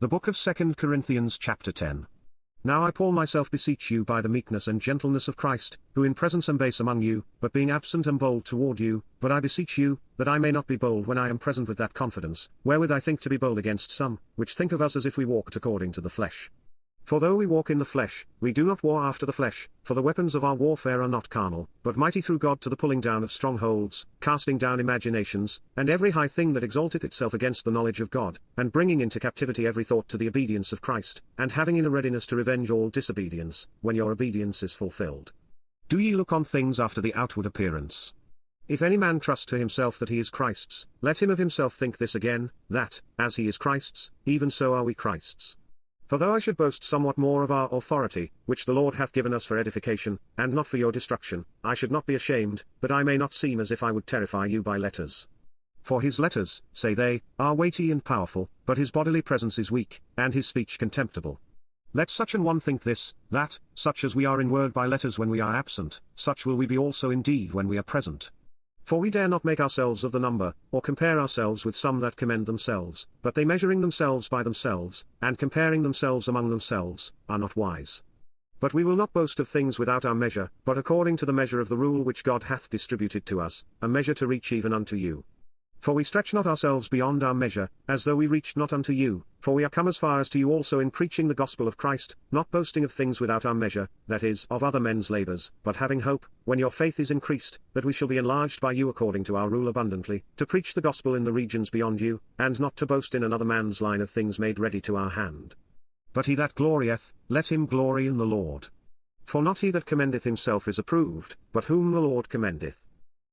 The book of 2 Corinthians chapter 10. Now I Paul myself beseech you by the meekness and gentleness of Christ, who in presence am base among you, but being absent am bold toward you, but I beseech you, that I may not be bold when I am present with that confidence, wherewith I think to be bold against some, which think of us as if we walked according to the flesh. For though we walk in the flesh, we do not war after the flesh, for the weapons of our warfare are not carnal, but mighty through God to the pulling down of strongholds, casting down imaginations, and every high thing that exalteth itself against the knowledge of God, and bringing into captivity every thought to the obedience of Christ, and having in a readiness to revenge all disobedience, when your obedience is fulfilled. Do ye look on things after the outward appearance? If any man trust to himself that he is Christ's, let him of himself think this again, that, as he is Christ's, even so are we Christ's. For though I should boast somewhat more of our authority, which the Lord hath given us for edification, and not for your destruction, I should not be ashamed, that I may not seem as if I would terrify you by letters. For his letters, say they, are weighty and powerful, but his bodily presence is weak, and his speech contemptible. Let such an one think this, that, such as we are in word by letters when we are absent, such will we be also in deed when we are present. For we dare not make ourselves of the number, or compare ourselves with some that commend themselves, but they measuring themselves by themselves, and comparing themselves among themselves, are not wise. But we will not boast of things without our measure, but according to the measure of the rule which God hath distributed to us, a measure to reach even unto you. For we stretch not ourselves beyond our measure, as though we reached not unto you, for we are come as far as to you also in preaching the gospel of Christ, not boasting of things without our measure, that is, of other men's labours, but having hope, when your faith is increased, that we shall be enlarged by you according to our rule abundantly, to preach the gospel in the regions beyond you, and not to boast in another man's line of things made ready to our hand. But he that glorieth, let him glory in the Lord. For not he that commendeth himself is approved, but whom the Lord commendeth.